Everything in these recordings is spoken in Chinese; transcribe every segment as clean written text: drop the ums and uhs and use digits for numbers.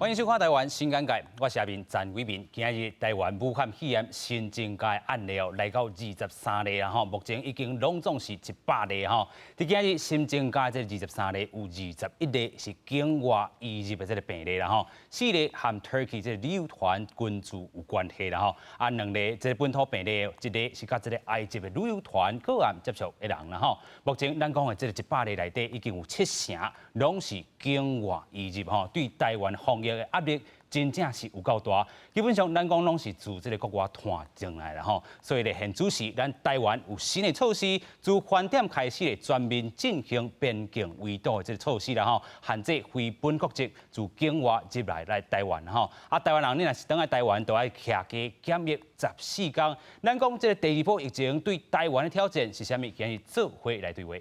欢迎收看台湾新眼界，我是阿明陈伟民。今日台湾武汉肺炎新增加案例来到23例啦吼，目前已经拢总是100例吼。伫今日新增加这23例，有21例是境外移入的这个病例啦吼，4例和 Turkey 这旅游团群组有关系啦吼，啊2例这本土病例，1例是甲这个埃及的旅游团个案接触的人啦吼。目前咱讲的这个100例内底，已经有70%拢是境外移入吼，对台湾防疫的压力真正是有够大，基本上咱讲拢是自这个国外传进来啦吼，所以咧现主是咱台湾有新的措施，自饭店开始咧全面进行边境围堵的这个措施啦吼，限制非本国籍自境外入来台湾吼，啊台湾人你若是等来台湾，都要徛家检疫14天。咱讲这个第二波疫情对台湾的挑战是啥物？今日做伙来对话。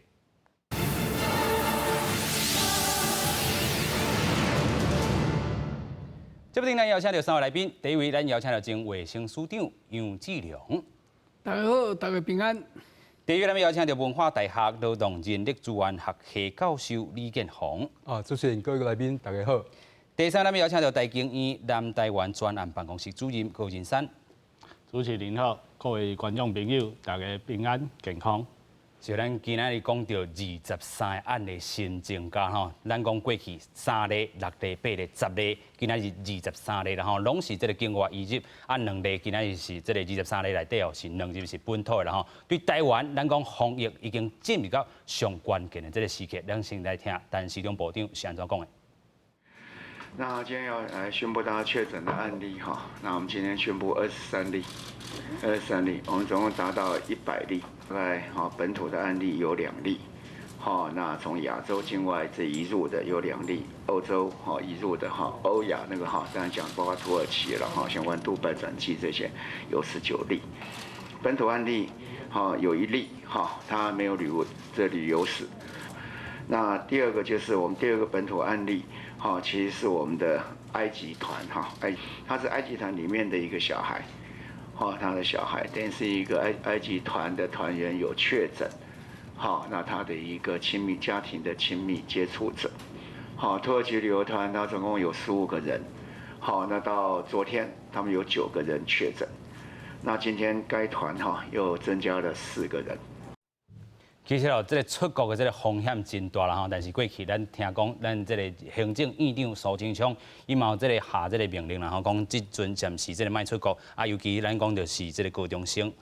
这部电咱邀请到3位来宾，第一位咱邀请到前卫生署长杨志良。大家好，大家平安。第二位咱邀请到文化大学劳动人力资源学系教授李建宏。主持人各位来宾，大家好。第三，咱邀请到台经院南台湾专案办公室主任高仁山。主持人好，各位观众朋友，大家平安健康。就咱今仔日讲到23案的新增加吼，咱讲过去3例、6例、8例、10例，今仔日23例啦吼，拢是这个境外移入，啊2例今仔日是这个23例内底哦，是2例是本土的啦吼。对台湾，咱讲防疫已经进入到上关键的这个时刻，咱先来听陈时中部长是安怎讲的。那今天要来宣布大家确诊的案例哈，那我们今天宣布23例，我们总共达到100例，大概本土的案例有2例，那从亚洲境外这移入的有2例，欧洲移入的欧亚那个刚才讲包括土耳其了相关杜拜转机这些有19例，本土案例有1例他没有旅游史。那第二个就是我们第2个本土案例，其实是我们的埃及团他是埃及团里面的一个小孩，他的小孩等于是一个埃及团的团员有确诊，那他的一个家庭的亲密接触者，土耳其旅游团他总共有15个人，那到昨天他们有9个人确诊，那今天该团又增加了4个人。其实这个出国的这个风险真大啦吼，但是过去咱听讲，咱这个行政院长苏贞昌，伊嘛有这个下这个命令啦吼，讲即阵暂时这个卖出国，尤其咱讲就是这个高中生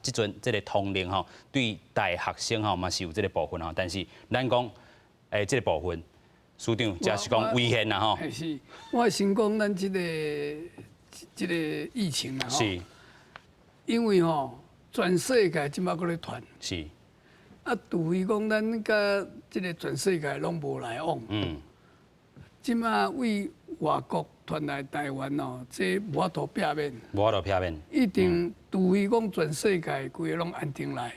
即阵这个通令吼，对大学生吼嘛是有这个部分吼，但是咱讲这个部分，署长假是讲危险啦吼。是，我先讲咱这个疫情啦吼，是，因为全世界即马搁咧传。是。除非讲咱甲即个全世界拢无来往，即马为外国传来台湾这无法度避免，无法度避免，一定除非讲全世界规个拢安定来，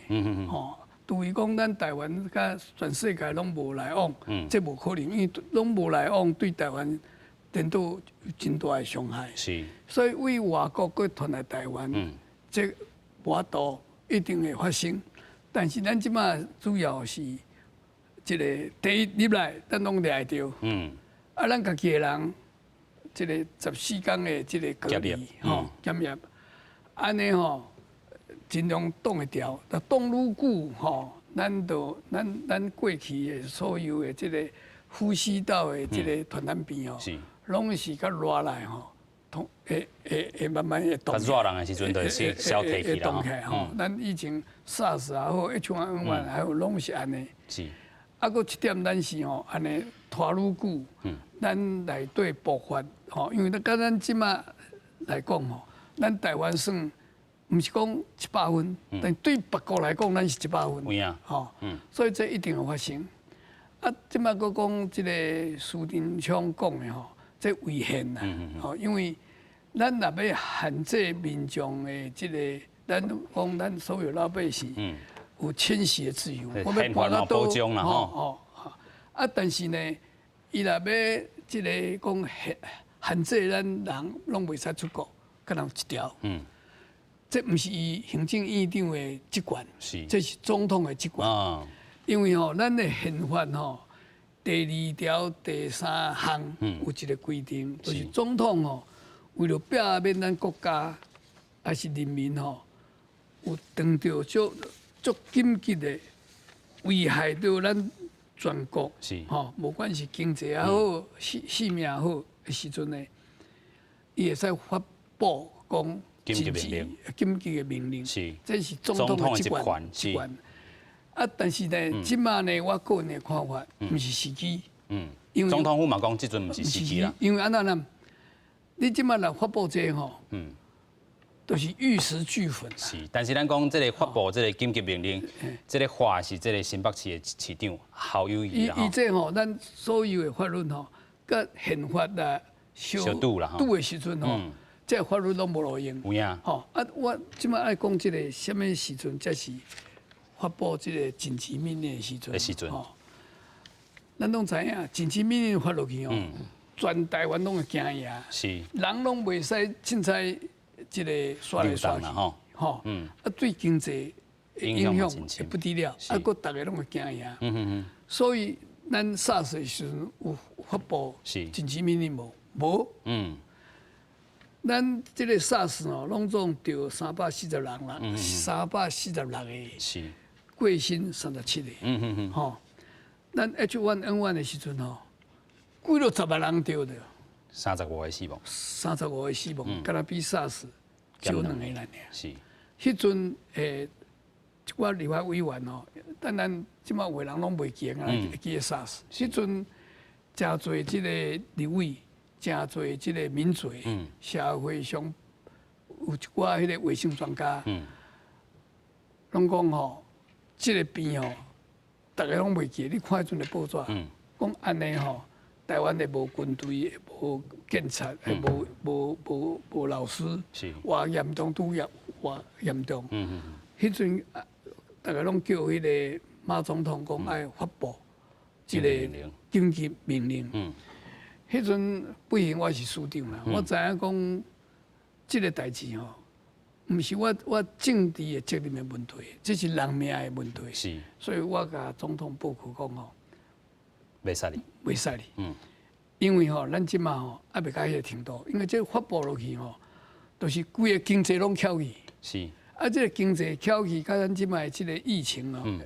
除非讲咱台湾甲全世界拢无来往，这无可能，因为拢无来往对台湾颠倒有真大的伤害。是，所以为外国搁传来台湾，这无法度一定会发生。但是咱即马主要是即个第一入来，咱拢掠得到。咱家己个人，即个14天的即个隔离检疫，安尼尽量挡会掉。但挡愈久咱过去的所有的即个呼吸道的即个传染病拢是较热来会慢慢会动起来。热人的时阵就是消退去啦。咱以前 SARS 也好，H1N1 还有拢是安尼。是。搁一点咱是安尼拖愈久，咱内底爆发因为咱即马来讲咱台湾算毋是讲100分，但对别国来讲，咱是100分。有影。所以这一定会发生。即马搁讲即个苏贞昌讲的这危险啦，因为咱若要限制民众的即个，咱所有老百姓有迁徙的自由，我们搬到都啦但是呢，伊若要即个讲限制咱人拢袂使出国，可能一条，这毋是伊行政院长的职权，这是总统的职权，因为咱的宪法第2条、第3项有一个规定，就是总统吼，为了避免咱国家还是人民吼，有当到足紧急的危害到咱全国，吼，无管是经济也好，性命也好的时阵呢，伊会使发布讲紧急命令，紧急的命令，是，这是总统的职权，是。啊，但是呢，即马呢，我个人的看法，毋是时机。因为总统府嘛讲，即阵毋是时机啦。因为安那呢，你即马来发布这吼，都是玉石俱焚。是，但是咱讲这个发布这个紧急命令，这个话是这个新北市的市长侯友宜啦伊这吼，咱所有的法律吼，甲宪法啦小拄啦，拄的时阵吼，这法律拢无路用。有影。吼啊，我即马爱讲这个什么时阵才是发布这个紧急命令的时阵？吼，咱拢知影，紧急命令发落去吼，全台湾拢会惊呀。是。人拢袂使凊彩这个刷来刷去，吼，啊，对经济影响会不得了，啊，佫大家拢会惊呀。所以咱SARS的时阵有发布紧急命令无？咱这个SARS吼，拢总着346人，346个，过身37个，吼。咱 H1N1 的时阵吼，几落10万人着的，35个死亡，35个死亡，敢若比 SARS 少2个人尔。是。迄阵我立法委员吼，但咱即马话人拢袂记啊，会记得 SARS。迄阵真侪即个立委，真侪即个民嘴，社会上有一寡迄个卫生专家，拢讲吼，即个病吼，大家拢袂记。你看迄阵的报纸，讲安尼吼，台湾的无军队，无警察，无老师，偌严重拄偌严重。迄阵大家拢叫迄个马总统讲爱发布即个紧急命令。迄阵不幸我是署长啦，我知影讲即个代志吼，毋是我政治的责任的问题，这是人命的问题。是，所以我甲总统报告讲吼，袂使你，袂使你。因为吼，咱即马吼还袂到迄个程度，因为这发布落去吼，都是规个经济拢翘去。是。啊，这个经济翘起，甲咱即摆即个疫情哦，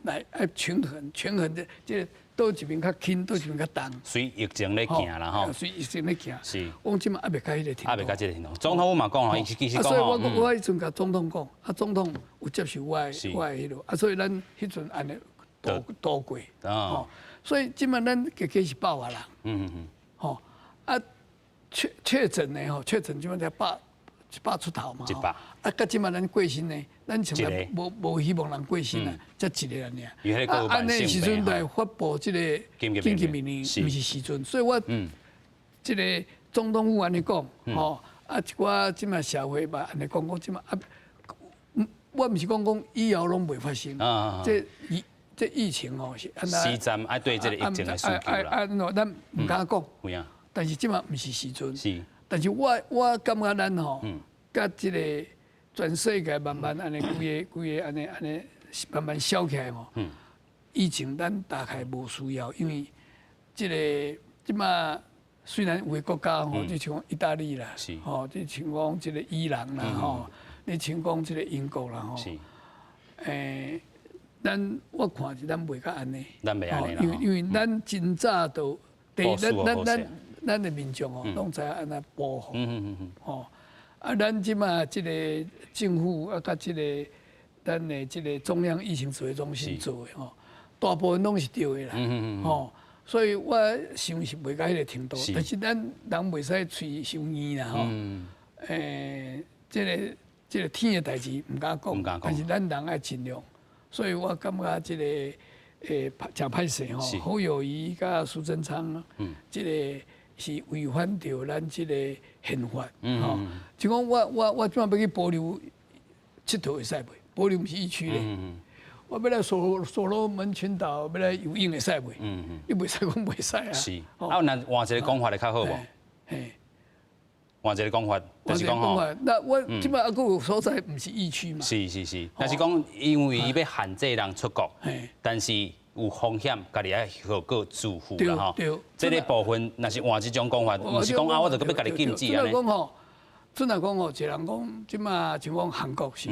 来爱权衡的，即个倒一边较轻，倒一边较重。随疫情咧行啦吼。随疫情咧行。是。我即摆还袂到迄个程度。还袂到这个程度。总统府嘛讲吼，其实讲吼。所以我迄阵甲总统讲，啊，总统有接受我的迄落，啊，所以咱迄阵安尼度过。哦。所以即摆咱加加是100万人。吼，啊，确诊的吼，确诊即摆才100出头嘛。100。啊，到即马咱过身呢，咱从来无希望人过身啊，才一个人尔。啊，安尼时阵来发布即个紧急命令，毋是时阵。所以我即个总统府安尼讲，吼，啊，一寡即马社会吧安尼讲即马啊，我毋是讲以后拢袂发生。这疫情吼是安那。时阵爱对这个疫情的需求啦。咱毋敢讲。但是即马毋是时阵。是。但是我感觉咱吼，甲即个全世界慢慢安尼规个安尼慢慢消起来吼。疫情咱大概无需要，因为即马虽然有个国家吼，你像意大利啦，吼，你像讲即个伊朗啦吼，你像讲即个英国啦吼。我看是咱袂甲安尼。咱袂安尼啦。因为咱真早都咱的民众哦，拢知影安那保护。吼。啊，咱即马即个政府啊，甲即个咱的即个中央疫情指挥中心做的吼，大部分拢是对的啦。吼，所以我想是袂到迄个程度，但是咱人袂使嘴伤硬啦吼。即个天的代志毋敢讲，但是咱人爱尽量。所以我感觉即个真歹势吼，侯友宜甲苏贞昌，即个是违反着咱即个宪法吼。就讲我怎要去保留佚佗会使袂？保留毋是疫区咧。我要来所罗门群岛，要来游泳会使袂？你袂使讲袂使啊。是。啊，那换一个讲法会较好无？换一个讲法，就是讲吼。那我即摆还佫有所在，毋是疫区嘛。是。但是讲，因为伊要限制人出国，但是有风险，家己要好个自负啦吼。对。这个部分若是换这种讲法，毋是讲啊，我就要家己禁止安尼。准来讲吼，一人讲，即马像讲韩国是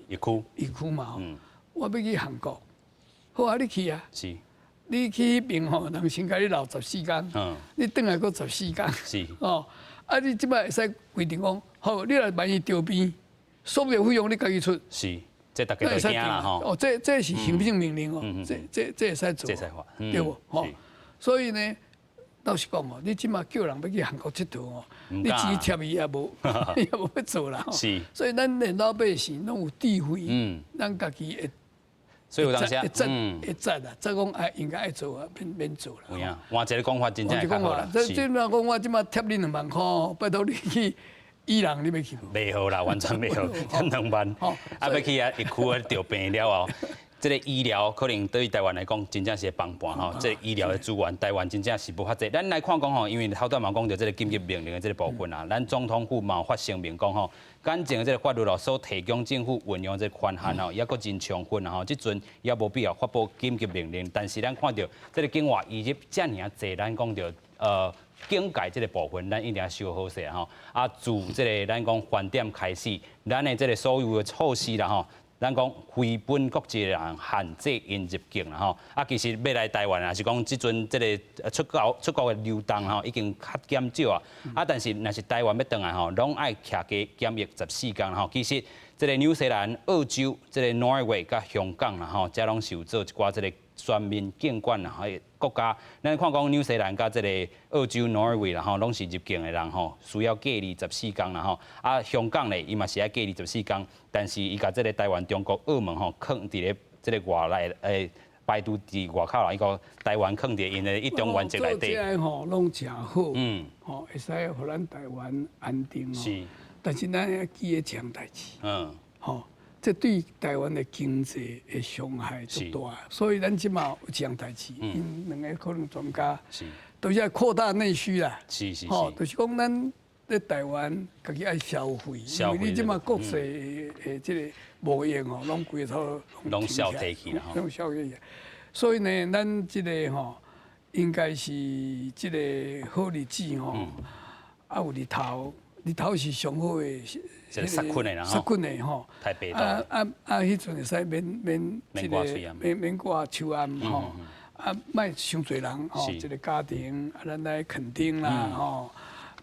疫区嘛吼，我要去韩国，好啊，你去啊。是。你去迄边吼，人先甲你留14天，你转来搁14天。是。哦，啊，你即摆会使规定讲，好，你若万一丢边，所有费用你家己出。是。这大家都惊啦吼。哦，这是行政命令哦，这会使做。这使法，对不？吼，所以呢，老实讲哦，你即马叫人要去韩国佚佗哦，你钱贴伊也无，也无要做啦。是。所以咱连老百姓拢有智慧，咱家己会。所以有当时会责啦，再讲哎应该爱做啊，免做啦。有影，换一个讲法真正会较好啦。即若讲我即马贴你2万块，拜托你去伊朗，你要去无？袂好啦，完全袂好，才2万。啊，要去啊，疫区啊，着病了后，这个医疗可能对于台湾来讲，真正是会帮伴吼。这个医疗的资源，台湾真正是无法济。咱来看讲吼，因为头段嘛讲到这个紧急命令的这个部分啊，咱总统府嘛发声明讲吼。简正这个法律咯，所提供政府运用这个权限吼，也搁真充分啊吼。即阵也无必要发布紧急命令，但是咱看到这个境外移入遮尔啊济，咱讲到境界这个部分，咱一定要修好势吼。啊，自这个咱讲饭店开始，咱的这个所有的措施啦吼。咱讲非本国籍人限制因入境啦吼，啊其实要来台湾啊是讲即阵即个出国的流动吼已经较减少啊，啊但是若是台湾要转来吼，拢爱徛加检疫14天吼。其实即个纽西兰、澳洲、即个挪威甲香港啦吼，遮拢是有做一寡即个全面监管啦吼国家。咱看讲纽西兰甲即个澳洲、挪威啦吼，拢是入境的人吼，需要隔离14天啦吼。啊香港咧，伊嘛是爱隔离14天。但是伊甲即个台湾、中国、澳门吼，放伫咧即个外来排除伫外口啦，伊个台湾放伫因的一中原则内底。做这吼拢诚好，吼会使互咱台湾安定哦。是。但是咱要记一项代志，吼，这对台湾的经济的伤害足大，所以咱即马有一项代志，因两个可能专家，都是要扩大内需啦。是。吼，就是讲咱。在台湾，家己爱消费，因为你即马国际的即个贸易吼，拢规套拢消退去啦，拢消退去。所以呢，咱即个吼，应该是即个好日子吼，啊有日头是上好的，即个杀菌的啦，杀菌的吼。太白迄阵会使免即个免挂手安吼，啊，莫伤侪人吼，一个家庭啊，咱来垦丁啦吼。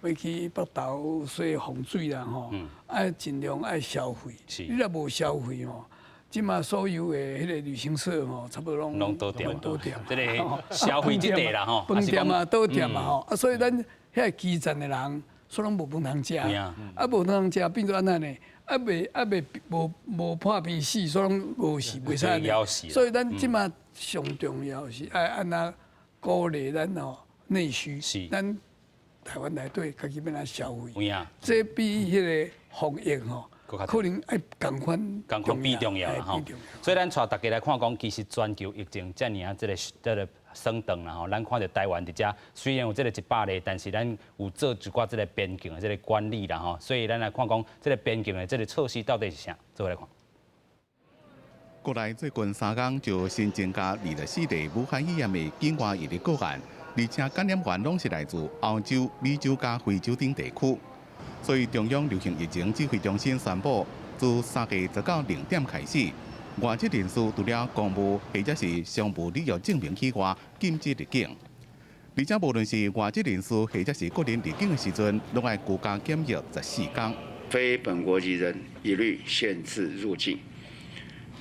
要去北投洗风水啦吼，爱尽量爱消费。你若无消费吼，即马所有的迄个旅行社吼，差不多拢倒掉。这个消费这块啦吼，饭店啊倒店嘛吼，啊所以咱遐基层的人，所以拢无饭通食，啊无饭通食变做安怎呢？啊袂无破病死，所以拢饿死袂使安尼。所以咱即马上重要是爱安那鼓励咱吼内需，咱。台湾内底家己要来消费，这比迄个防疫吼，可能爱共款比重要啦吼。所以咱带大家来看讲，其实全球疫情遮尔啊，这个升长啦吼，咱看到台湾伫遮虽然有这个100例，但是咱有做一寡这个边境的这个管理啦吼，所以咱来看讲这个边境的这个措施到底是啥？做来看。国内最近3天就新增加24例武汉肺炎的境外移入个案。而且感染源拢是来自欧洲、美洲加非洲等地区，所以中央流行疫情指挥中心宣布，自3月190点开始，外籍人士除了公务或者是商务旅游证明以外，禁止入境。而且无论是外籍人士或者是个人入境的时阵，拢要居家检疫14天。非本国籍人一律限制入境。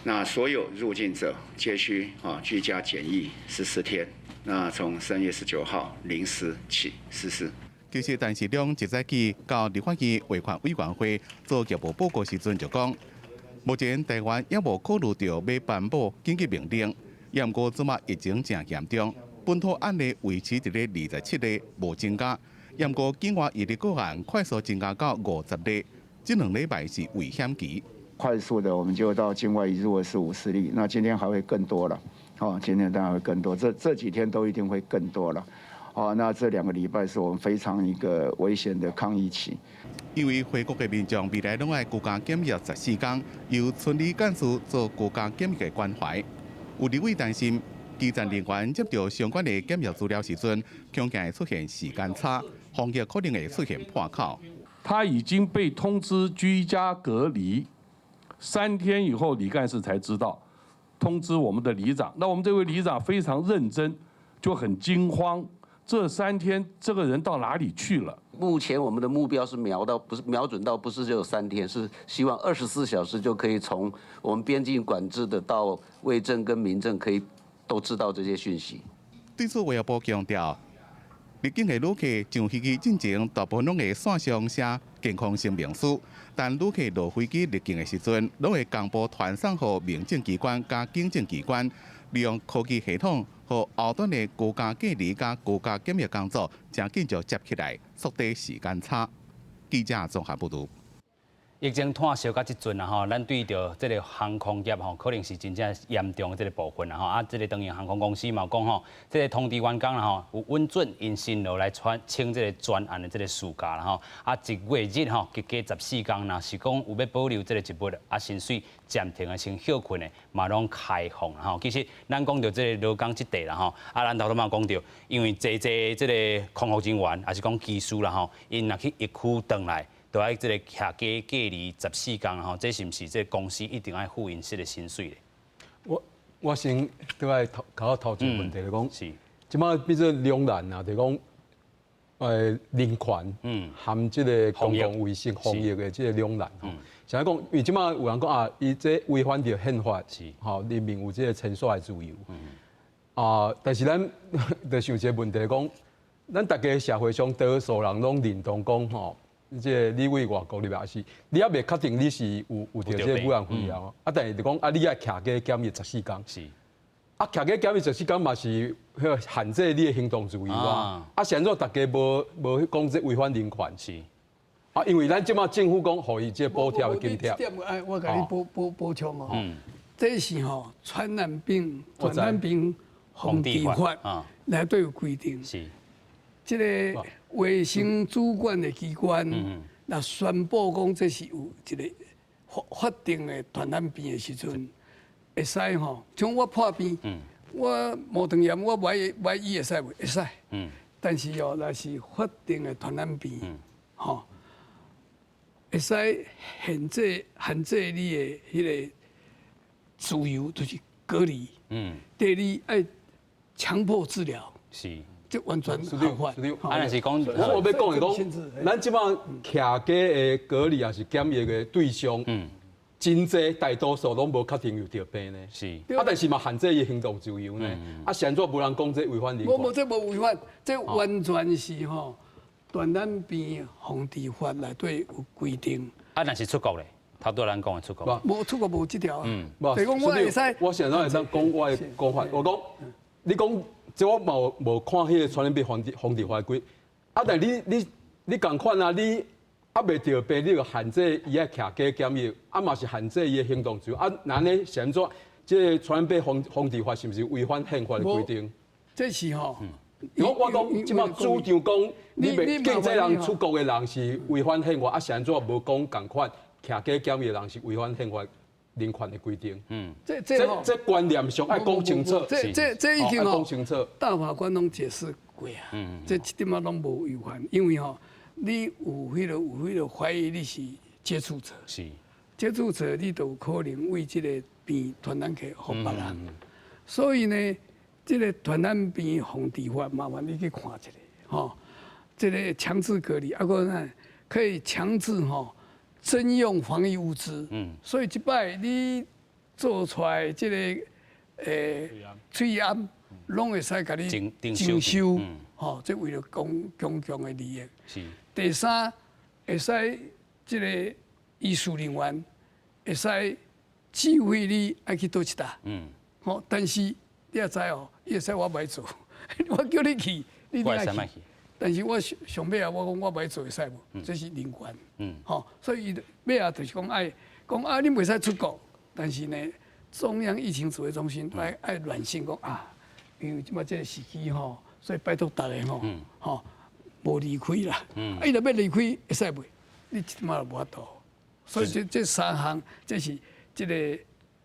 那所有入境者皆需居家检疫14天。那从3月19号0时起实施。其实，但是两一早起到立法院卫权委员会做业务报告时阵就讲，目前台湾也无考虑到要颁布紧急命令，也毋过即马疫情正严重，本土案例维持伫咧27例，无增加，也毋过境外移入个案快速增加到50例，这2礼拜是危险期。快速的，我们就到境外移入的是50例，那今天还会更多了。今天当然会更多，这几天都一定会更多了。那这2个礼拜是我们非常一个危险的抗疫期。因为回国的民众未来拢爱居家检疫14天，由村里干事做居家检疫的关怀。有立委担心，基层人员接到相关的检疫资料时阵，恐惊会出现时间差，防疫可能会出现破口。他已经被通知居家隔离，3天以后，李干事才知道，通知我们的里长。那我们这位里长非常认真，就很惊慌。这3天，这个人到哪里去了？目前我们的目标是瞄准到，不是只有3天，是希望24小时就可以从我们边境管制的到卫政跟民政可以都知道这些讯息。对此，卫生部强调，入境的旅客上飞机进前，大部分拢会线上写健康声明书，但旅客落飞机入境的时阵，拢会公布传送给民政机关加警政机关，利用科技系统。和后端的国家隔离加国家检疫工作，将紧就接起来，缩短时间差。记者综合报道。疫情炭烧到即阵啊吼，咱对着这个航空业吼，可能是真正严重的这个部分啦吼。啊，这个当然航空公司嘛讲吼，这个通知员工啦吼，有允准因辛劳来请这个专案的这个事假啦吼。啊，一月日吼，加14天，若是讲有要保留这个职务啊，薪水暂停的、先休困的，嘛拢开放啦吼。其实咱讲到这个劳工这块啦吼，啊，咱头拄嘛讲到，因为这个空服人员，还是讲技师啦吼，因若去疫区转来。都爱这个徛家隔离14天吼，这是毋是这公司一定爱付因这个薪水咧？我先对外头一个问题来讲，是，即摆变做两难啊，就讲人权，含即个公共卫生防疫的即个两难吼。像讲，因为即摆有人讲啊，伊这违反着宪法，是，吼，人民有即个签署的自由。啊，但是咱就想一个问题来讲，咱大家社会上多数人拢认同讲吼。即个你为外国入也是，你也未确定你是有着即个武汉肺炎啊，但是就讲啊，你爱徛家检疫14天，是，啊徛家检疫14天嘛是限制你的行动自由啊，啊现在大家无讲这违反人权是，啊因为咱即马政府讲互伊即补贴的津贴，我甲你补充哦，这是吼传染病防治法内底有规定，是，这个。卫生主管的机关，那宣布讲这是有一个法定的传染病的时阵，会使吼，像我破病，我无肠炎，我买医会使袂？会使。但是哦，若是法定的传染病，吼，会使限制你的迄个自由，就是隔离。第二，爱强迫治疗。是。这完全合法。啊，若是讲，我要讲的讲，咱即摆徛家的隔离也是检疫的对象，真济大多数拢无确定有得病呢。是，啊，但是嘛限制伊行动自由呢。啊，现在无人讲这违反人权。这无违反，这完全是吼传染病防治法内底有规定。啊，若是出国咧，头拄咱讲的出国。无出国无这条啊。就是讲我会使。我现在会当讲我的讲法，我讲你讲。即我无看迄个传染病防治法规，啊！但你共款啊，你啊未得病，你就限制伊爱徛家检疫，啊嘛是限制伊的行动自由。啊，那呢是安怎？即个传染病防治法是毋是违反宪法的规定？这是吼。我讲即马主张讲，你袂禁止人出国的人是违反宪法，啊是安怎无讲共款徛家检疫的人是违反宪法？人权的规定，这观念上爱讲清楚，这已经讲清楚，大法官拢解释过啊，这一点仔拢无违反，因为吼，你有迄个怀疑你是接触者，是接触者，你都有可能为这个病传染给别人，所以呢，这个传染病防治法，麻烦你去看一下，吼，这个强制隔离，啊个呢可以强制吼。征用防疫物资，所以即摆你做出来这个催安，拢会使甲你征收，吼，这为了公共的利益。是。第三，会使这个医术人员会使指挥你爱去倒一搭，吼，但是你也知哦，伊会使我袂做，我叫你去，你爱去。但是我上尾啊，我讲我袂做会使无？这是人权，吼，所以尾啊就是讲爱讲啊，你袂使出国，但是呢，中央疫情指挥中心爱软性讲啊，因为即摆这个时期吼，所以拜托大家吼，无离开啦，伊若要离开会使袂？你即摆无法度，所以这3项，这是这个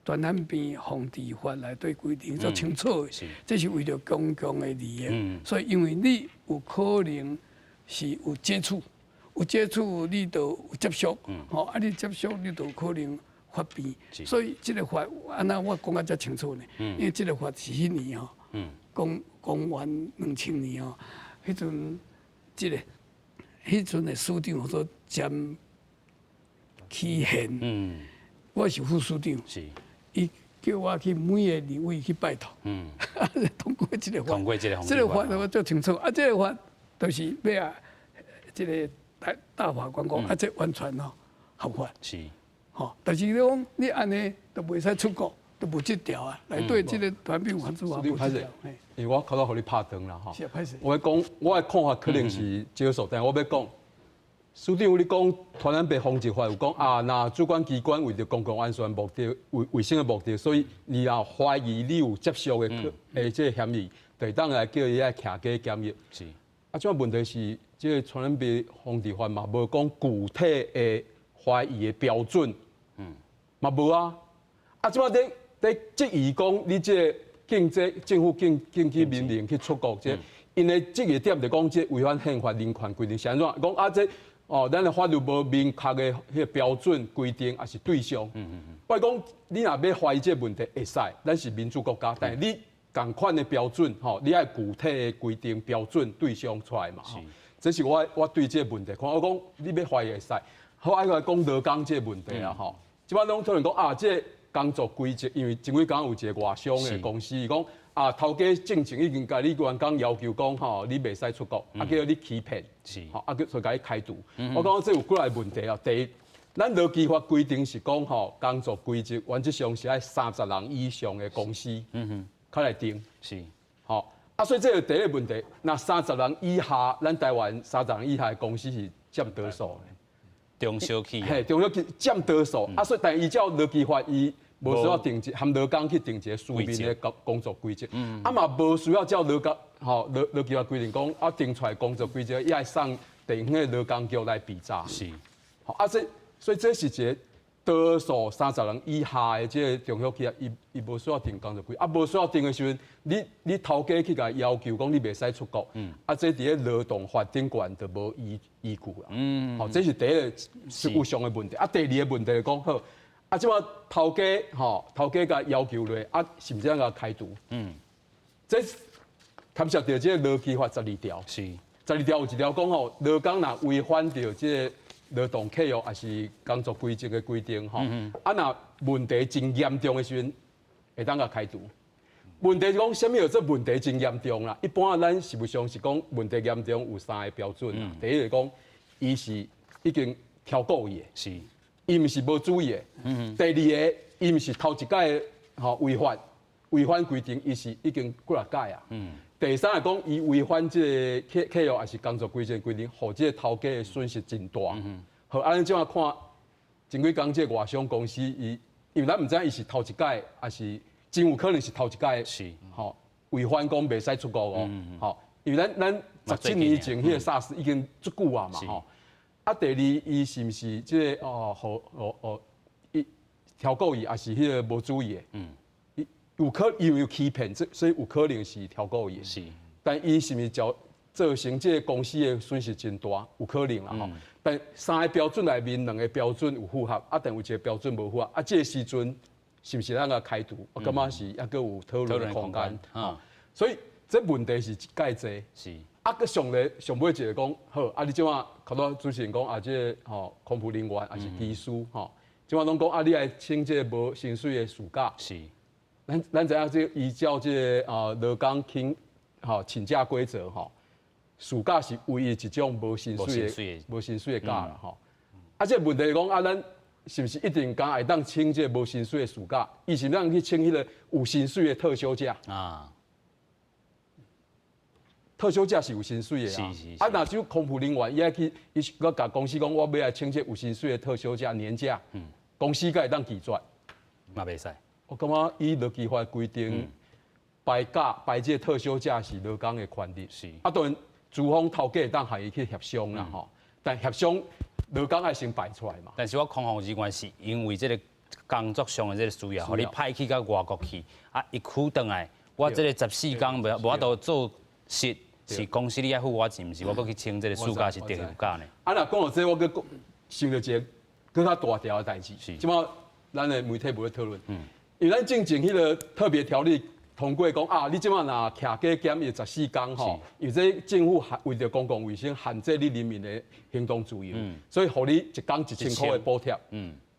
传染病防治法内底规定足清楚的，这是为了公共的利益。所以因为你有可能是有接触，你就有接触，你接触你就有可能发病。所以这个法安那我讲啊遮清楚呢，因为这个法是迄年公元2000年迄阵迄阵的司长所占期限，我是副司长，伊叫我去每个立委去拜托，通过这个法，这个法我足清楚，这个法就是要啊，这个大法官讲，这完全合法，但是你讲你安尼都袂使出国，都无这条啊，内底这个传染病防治法无这条。因为我考到互你拍断啦吼。是啊，歹势。我讲我的看法可能是接受，但我要讲，司长你讲传染病防治法有讲那主管机关为着公共安全目的、卫生的目的，所以你若怀疑你有接触的这个嫌疑，就当来叫伊来徛家检疫。是。这问题是，这个传染病防治法嘛，无讲具体的怀疑的标准，嘛无啊。即摆在质疑讲你这政府禁止民众去出国，因为这个点就讲这违反宪法人权规定，是安怎？讲这咱的法律无明确的迄个标准规定，也是对象。我讲你若要怀疑这问题会使，咱是民主国家，但是你同款的标准，你爱具体的规定标准对象出来嘛。这是我对这个问题看，我讲你要怀疑会使，好爱来讲劳工这个问题啊，即摆拢突然讲这工作规则，因为前几工有一个外商的公司，伊讲头家正经已经甲你员工要求讲你袂使出国，叫你欺骗，所以甲你开除。我讲这有几来问题啊。第一，咱劳基法规定是讲工作规则原则上是爱30人以上的公司，较来定。是，所以这个第一个问题，那30人以下，咱台湾30人以下的公司是占多数的。中小企，中小企占多数，所以但依照劳基法，伊无需要定一含劳工去定一个书面的工作规则，嘛无需要照劳基法规定讲定出来工作规则，伊爱送地方的劳工局来比查。是，所以这是一个多数30人以下的这个中小企业，伊无需要定工作规则，无需要定的时阵，你头家去甲要求讲你袂使出国，这伫个劳动法顶悬就无依据啦。这是第一个实务上的问题。第二个问题就讲好，即马头家甲要求落，是毋是甲开除？这牵涉到这个劳基法12条。是12条有一条讲劳工若违反到这个劳动契约还是工作规则的规定，若问题真严重的时阵，会当甲开除。问题是讲，什么叫做问题真严重啦？一般咱实务上是讲问题严重有3个标准啦。第一个讲，伊是已经超故意的，是，伊毋是无注意的。第二个，伊毋是头一届违反规定，伊是已经几啊届啊。第三个讲，伊违反这个契约还是工作规则规定，互这个头家的损失真大。好，咱即马看前几工这外商公司，因为咱毋知伊是头一届还是。真有可能是头一届，是违反讲袂使出国哦，因为咱17年前迄个 SARS 已经足久啊嘛，第二伊是毋是即个伊超故意，还是迄个无注意的？因为有欺骗，所以有可能是超故意的。是，但伊是毋是造成即个公司的损失真大？有可能啦吼。但3个标准内面2个标准有符合，但有一个标准无符合，这个时阵。是不是咱个开除？我感觉是还阁有讨论的空间。所以这问题是介济。是。佮上尾一个讲好，你即马看到主持人讲这空服人员也是技师即马拢讲你来请这无薪水的暑假。是。咱知影这依照这劳工请假规则暑假是唯一一种无薪水的假啦这问题是讲咱。是不是一定会当请这无薪水的暑假？伊是让去请迄个有薪水的特休假啊？特休假是有薪水的啊。若就空服人员，伊爱去，伊甲公司讲，我要来请这有薪水的特休假年假，公司该会当拒绝？嘛袂使。我感觉以劳基法规定，排这特休假是劳工的权利。是。当然，资方头家会当向伊去协商啦但协商。劳工爱先摆出来嘛，但是我空服人员是因为这个工作上的这个需要，互你派去到外国去，啊，一去倒来，我这个14天无法度做事，是公司你要付我钱，毋是我搁去请这个暑假是特休假呢？啊，若讲到这，我搁想到一个更较大条的代志，即马咱的媒体无咧讨论，因为咱正迄个特别条例通过讲啊，你即马若徛假检疫14天吼，因为这政府为着公共卫生限制你人民的行动自由，所以互你一天1000块的补贴。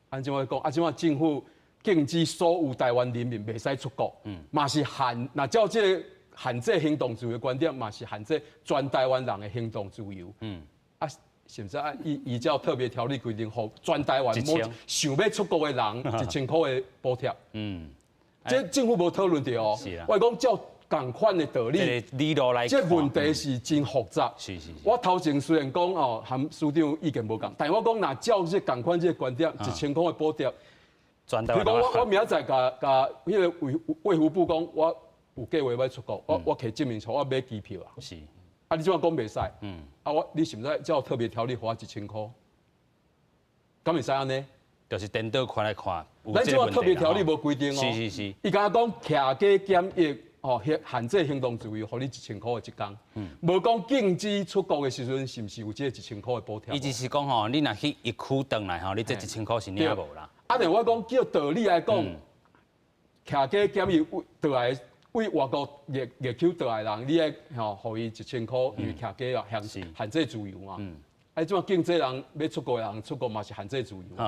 按怎么讲？啊，即马政府禁止所有台湾人民袂使出国，嘛是限。那照这个限制行动自由的观点，嘛是限制全台湾人的行动自由。啊，是毋是啊？依照特别条例规定，互全台湾想要出国的人1000块的补贴。这政府无讨论到哦。我讲照同款的道理，理路来看，这问题是真复杂。是。我头前虽然讲哦，含署长意见无共，但我讲若照这同款这个观点，1000块的补贴。比如讲，我明仔载甲迄个卫福部讲，我有计划要出国，我摕证明书，我买机票啊。是。啊，你怎讲袂使？啊，你是毋是照特别条例花1000块？敢会使安尼？就是颠倒看来看，咱即个特别条例无规定哦。是。伊敢讲徛假检疫哦，限制行动自由，互你1000块的一天。无讲禁止出国的时阵，是毋是有这1000块的补贴？伊只是讲吼，你若去一区转来吼，你这1000块是领无啦。啊，但我讲叫道理来讲，徛假检疫倒来为外国疫区倒来人，你爱吼，互伊1000块，因为徛假啊限制自由嘛。啊，即马经济人要出国的人出国嘛是限制自由。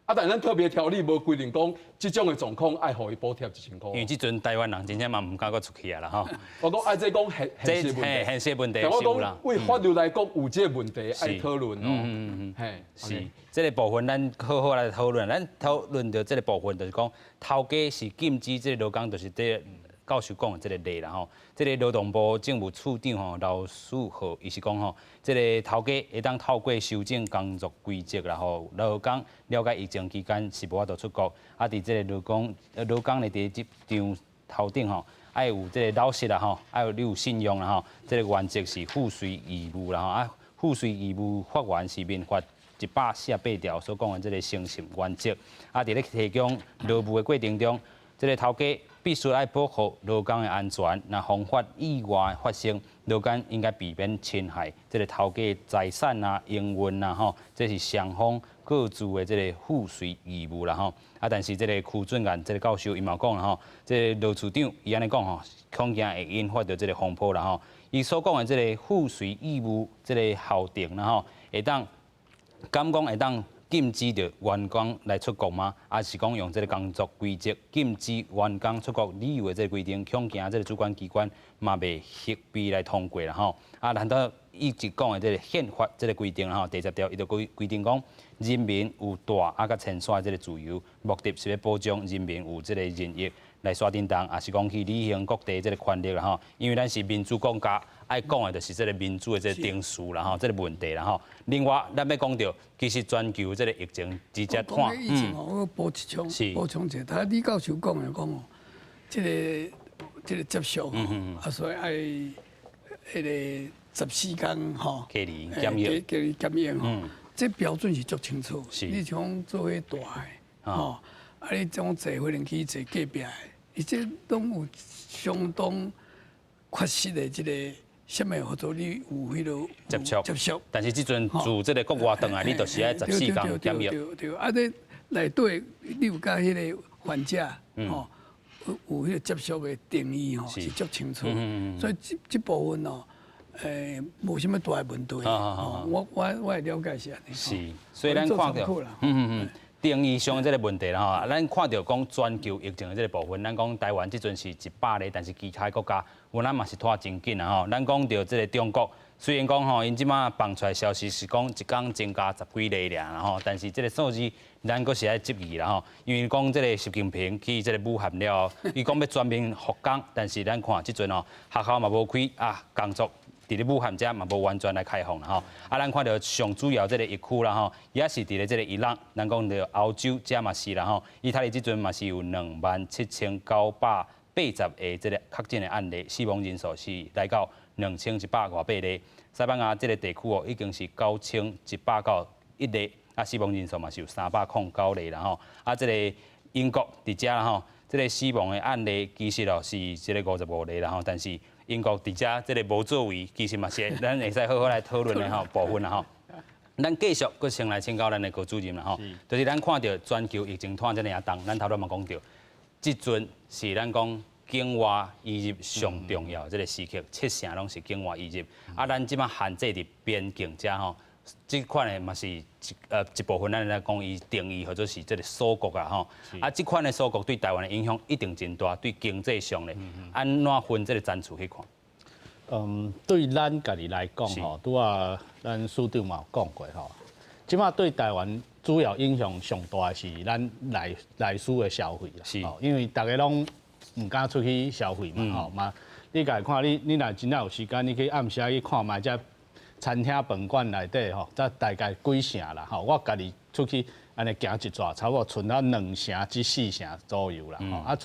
啊，但咱特别条例无规定讲，即种的状况爱互伊补贴1000块。因为即阵台湾人真正嘛唔敢搁出去啊啦吼。我讲爱这讲现实问题，但我讲为法律来讲有这个问题爱讨论哦。是，这个部分咱好好来讨论。咱讨论到这个部分，就是讲头家是禁止这个劳工，就是这教授讲的这个例啦吼。这个劳动部政务处长吼刘树浩，伊是讲吼，这个头家会当透过修正工作规则啦吼，劳工了解疫情期间是无法度出国，啊，伫这个劳工咧伫这张头顶吼，爱有这个老实啦吼，爱有你有信用啦吼，这个原则是赋税义务啦吼，啊，赋税义务法源是民法148条所讲的这个诚信原则，啊，伫咧提供劳务的过程中，这个头家必须爱保护劳工的安全，那防法意外发生，劳工应该避免侵害这个头家的财产啊、营运啊吼，这是双方各自的这个赋税义务啦吼。啊，但是这个区准案这个教授伊嘛讲啦吼，这个罗处长伊安尼讲吼，恐惊会引发到这个风波啦吼。伊所讲的这个赋税义务这个校定啦吼，会当敢讲会当禁止着员工来出国吗？还是讲用这个工作规则禁止员工出国理由的这个规定，恐惊这个主管机关嘛未合必来通过啦吼。啊，难道一直讲的这个宪法这个规定啦吼，第10条伊就规定讲，人民有大啊甲浅耍这个自由，目的是要保障人民有这个人益来刷叮当，也是讲去履行各地这个权利啦吼。因为咱是民主国家。爱讲的就是这个民主的这个定数啦吼，这个问题啦吼。另外，咱要讲到，其实全球这个疫情直接看，我补充一下，他李教授讲的讲哦，这个接受啊，所以爱迄个14天吼，隔离检疫，隔离检疫吼，这标准是足清楚。你像做迄大的吼，啊你种坐飞轮去坐隔壁的，伊这拢有相当确实的这个。什么合作你有迄落接触？但是即阵自这个国外转来，你就是爱14天检疫。对，啊，你内底你有甲迄个患者吼，有迄个接触的定义吼，是足清楚。所以这部分哦，无什么大的问题。我的了解是安尼。是，所以咱看到，定义上这个问题啦吼，咱看到讲全球疫情的这个部分，咱讲台湾即阵是100例，但是其他国家，咱嘛是拖真紧啦吼。咱讲到这个中国，虽然讲吼，因即马放出来消息是讲一天增加10几例啦吼，但是这个数字咱阁是爱质疑啦吼，因为讲这个习近平去这个武汉了，伊讲要全面复工，但是咱看即阵哦，学校嘛无开啊，工作。伫咧武汉遮嘛无完全来开放啦吼，啊，咱看到上主要这个疫区啦吼，也是伫咧这个伊朗，咱讲到欧洲遮嘛是啦吼，意大利即阵嘛是有27980个这个确诊的案例，死亡人数是来到2128例。西班牙这个地区哦，已经是9191例，死亡人数嘛是有309例啦吼。这个英国伫遮啦吼，这个死亡的案例其实是这个55例啦吼，但是英国伫遮这个无作为，其实嘛是咱会使好好来讨论的吼部分啦吼。咱继续佫先来请教咱的高主任啦吼，就是咱看到全球疫情拖这么重，咱头拄嘛讲到，即阵是咱讲境外移入上重要这个时刻，70%拢是境外移入，咱即马限制伫边境遮吼。这款的嘛是一部分，咱来讲伊定义或者是这个锁国啊吼。这款的锁国对台湾的影响一定真大，对经济上咧，安怎分这个战术去看？对咱家己来讲吼，拄啊，咱署长嘛有讲过吼，即马对台湾主要影响上大是咱内需的消费啦，因为大家拢唔敢出去消费嘛吼嘛，你家看你若真正有时间，你去暗时去看卖只。餐厅饭馆内底吼，则大概几成啦吼，我家己出去安尼行一转，差不多剩到2成至4成左右啦吼。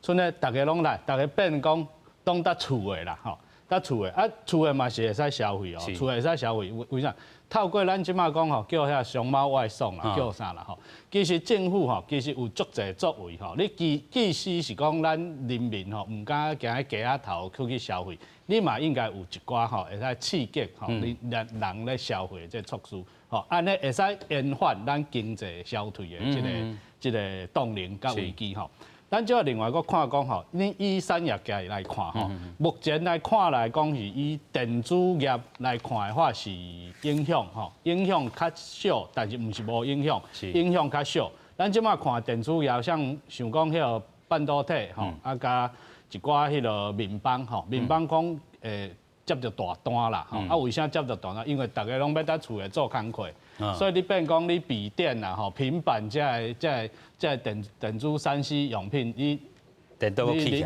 剩咧，大家拢来，大家变讲当搭厝的啦吼，搭厝的厝的嘛是会使消费哦，厝会使消费，为啥？透过咱即马讲吼，叫遐商贸外送啦，叫啥啦吼？其实政府吼，其实有足侪作为吼。你即使是讲咱人民吼，唔敢行喺街仔头去消费，你嘛应该有一寡吼，会使刺激吼，人咧消费这措施吼，安尼会使延缓咱经济消退的即个动能甲危机吼。咱就要另外个看讲吼，你以产业界来看吼，目前来看来讲是以电子业来看的话是影响吼，影响较小，但是唔是无影响，影响较小。咱即马看电子业，像讲迄个半导体吼，加一寡迄个面板吼，面板讲接着大单啦吼，为啥接着大单？因为大家拢要在厝内做工课。所以你变讲你笔电啦、吼平板这电子3C 用品，你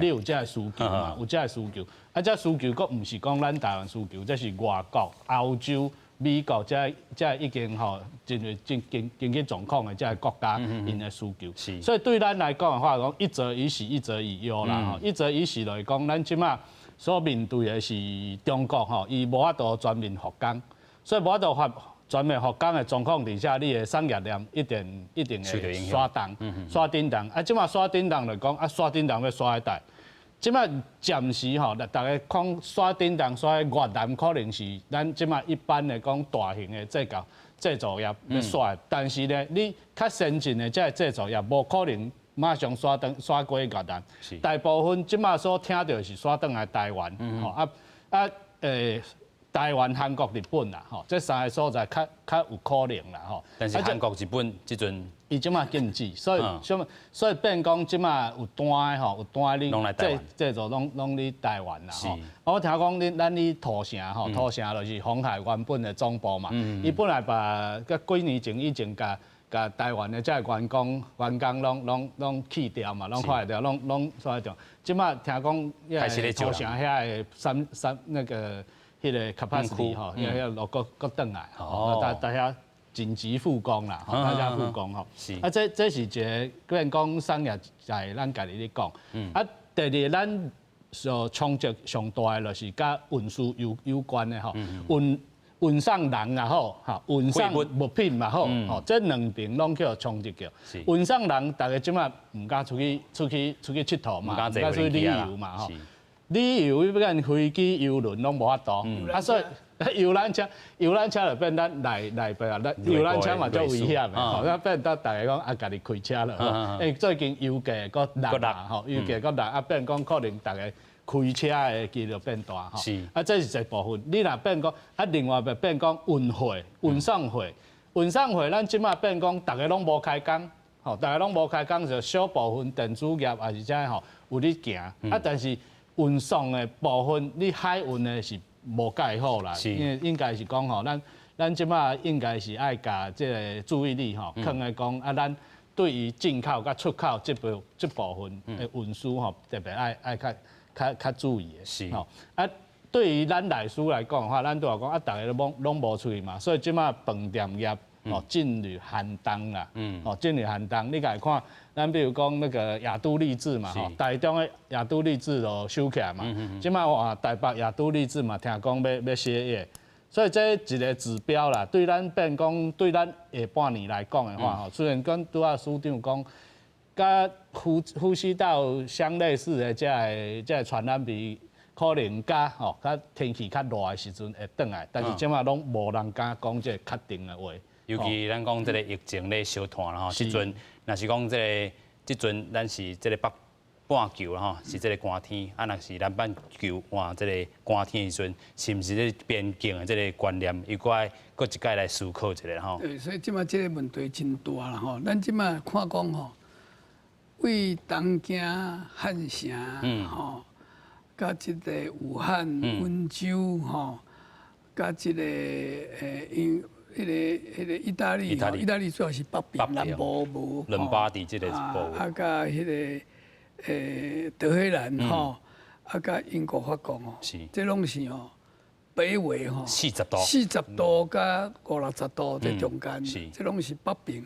有这需求嘛？有这需求，这需求佫唔是讲咱台湾需求，这是外国、欧洲、美国这已经吼进入经济状况的这国家因的需求。所以对咱来讲的话，讲一则以喜，一则以忧啦。吼，一则以喜来讲，咱即马所面对的是中国吼，伊无法度全面复工，所以无法度全面复工的状况底下，你的产业链一定会刷叮当。即马刷叮当来讲，刷叮当要刷一代。即马暂时吼，大家讲刷叮当刷越南，可能是咱即马一般来讲大型的制造业要刷，但是呢，你较先进的这制造业无可能马上刷过越南。大部分即马所听到是刷转来台湾，台湾、韩国、日本啦，吼，这3个所在较有可能啦，吼。但是韩国、日本即阵，伊即马禁止，所以变讲即马有单的吼，有单你这就拢你台湾啦，吼。我听讲咱土城吼，土城就是鸿海原本的总部嘛，伊本来把几年前以前甲台湾的这员工拢去掉嘛，拢快掉，拢衰掉。即马听讲土城遐的三那个。迄个 capacity 吼，要落个转来，大家紧急复工啦，大家复工吼。这是一个变讲产业在咱家己咧讲。第二咱所冲击上大的就是甲运输有关的吼，运送人也好，运送物品嘛好，这2边拢叫冲击着。运送人，大家即马唔敢出去佚佗嘛，唔敢出去旅游嘛吼。旅游要跟飞机、游轮拢无法度，所以游览车就变咱来边啊，游览车嘛足危险的，吼，变到大家讲家己开车了，最近油价搁落吼，油价搁落，变讲可能大家开车的几率变大，吼，这是一部分。你若变讲另外变讲运费、运送费，咱即马变讲大家拢无开工，吼，大家拢无开工，就小部分电子业也是这吼有咧行，但是。运送的部分，你海运的是无介好啦，因为应该是讲吼，咱即马应该是爱甲即个注意力吼，放在讲咱对于进口甲出口这部分的运输吼，特别爱较注意的，吼。对于咱内需来讲的话，咱都话讲大家拢无出去嘛，所以即马饭店业进入寒冬啦，进入寒冬，你家看。咱比如讲那个亚都丽致嘛，吼，台中的亚都丽致就收起来嘛。即摆话台北亚都丽致嘛，听讲要歇业，所以这一个指标啦，对咱变讲，对咱下半年来讲的话，虽然跟拄仔署长讲，甲呼吸道相类似的这个传染病，可能甲天气较热的时阵会转来，但是即马拢无人敢讲这确定的话。尤其咱讲这个疫情咧小团啦吼，即阵若是讲即阵咱是这个北半球啦吼，是这个寒天，啊若是南半球换这个寒天的时阵，是毋是咧边境的这个观念，又该搁一届来思考一下吼。对，所以即马即个问题真大啦吼，咱即马看讲吼，为东京、汉城吼，甲即个武汉、温州吼，甲即个迄个意大利，意大利主要是北边南部无，伦巴第即个部，啊，甲迄个德黑兰吼，啊，甲英国法国哦，这拢是吼北纬吼40度甲50-60度在中间，这拢是北边。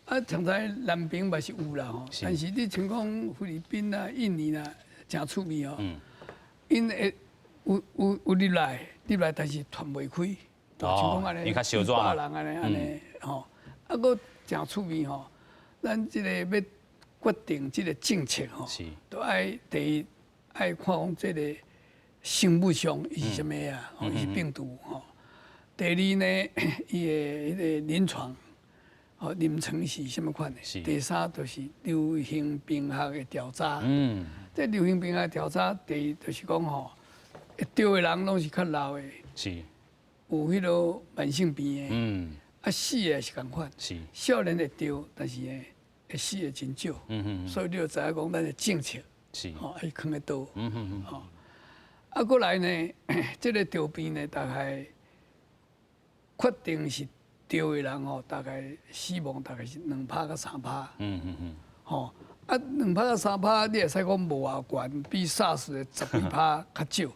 啊，像在南边嘛是有啦吼，但是你像讲菲律宾啦、印尼啦，真趣味哦。因会有入来，但是传袂开。像讲安尼，200人安尼吼，啊个真趣味吼。咱即个要决定即个政策吼，都爱第一爱看讲即个生物上伊是啥物啊？伊是病毒吼。第二呢，伊的迄个临床临床是啥物款的？第三就是流行病学的调查。这流行病学调查，第一就是讲吼，会得的人拢是较老的。有迄落慢性病的，啊死的是共款，少年会得，但是呢会死的真少，所以你就知影讲咱的政策，爱放在倒，啊，过来呢，这个得病呢，大概确定是得的人吼，大概死亡大概是2%到3%，吼，啊2%到3%，你会使讲无偌悬，比 SARS 的12%较少。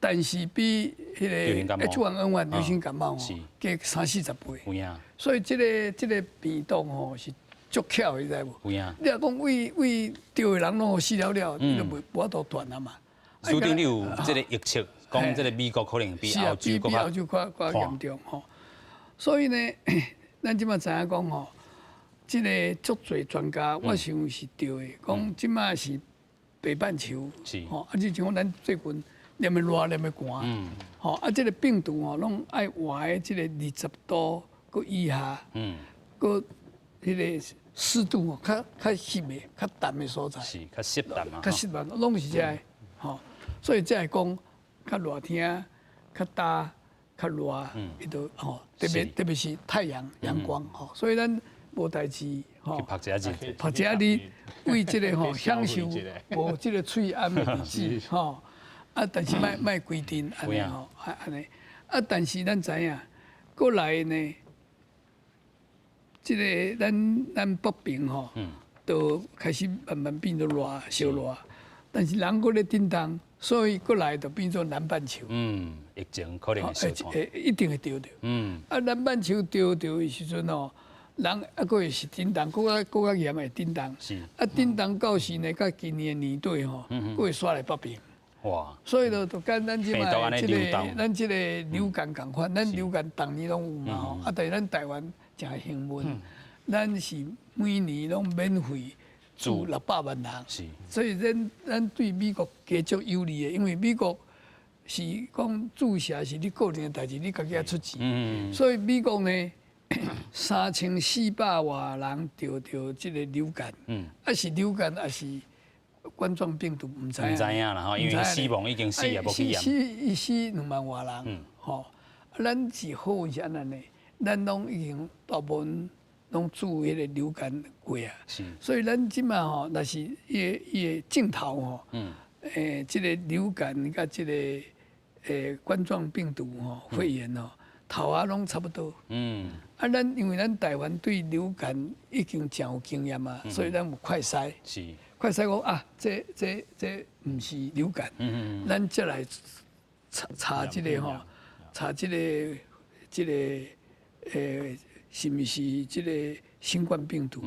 但是比迄个 H1N1 流行感冒吼，加30-40倍。所以这个病毒吼是足巧的，你知无？你若讲为得的人拢死了，你就无法度断啊嘛。署长，你有这个预测，讲这个美国可能比澳洲较严重吼。所以呢，咱即马知影讲吼，这个足侪专家，我想是对的，讲即马是北半球，吼，而且像讲咱最近。念要热，念要寒，吼啊！这个病毒吼，拢爱活在这个20度搁以下，搁迄个湿度吼，较湿的、较淡的所在，是较湿淡嘛，较湿淡，拢是这个，吼。所以才会讲较热天、较大、较热，伊都吼，特别是太阳光吼，所以咱无代志吼，拍一下日，拍一下日，为这个吼享受无这个翠安的日子吼。啊，但是卖规定安尼吼，安尼。啊，但是咱知影，过来呢，即个咱北边吼，都开始慢慢变得热，小热。但是人过咧震动，所以过来就变做南半球。疫情可能会小团，一定会丢着。啊，南半球丢着的时阵吼，人啊，佫是震动，佫较严的震动。啊，震动到时呢，甲今年年底吼，佫会刷来北边。哇！所以就跟咱即卖咱即个流感共款，咱流感逐年拢有嘛吼，啊，但是咱台湾真幸运，咱是每年拢免费住600万人，所以咱对美国加足有利的，因为美国是讲注射是你个人的代志，你家己要出钱，所以美国呢3400外人得即个流感，啊是流感啊是。冠状病毒唔知影啦吼，因为死亡已经死啊，无去验。死2万外人，吼，咱是好是安尼，咱拢已经大部分拢注迄个流感过啊，所以咱即马吼，若是伊的镜头吼，即个流感甲即个冠状病毒吼肺炎吼，头啊拢差不多。啊，咱因为咱台湾对流感已经真有经验啊，所以咱有快筛。快筛讲啊，这唔是流感，咱再来查这个吼，查这个是唔是这个新冠病毒？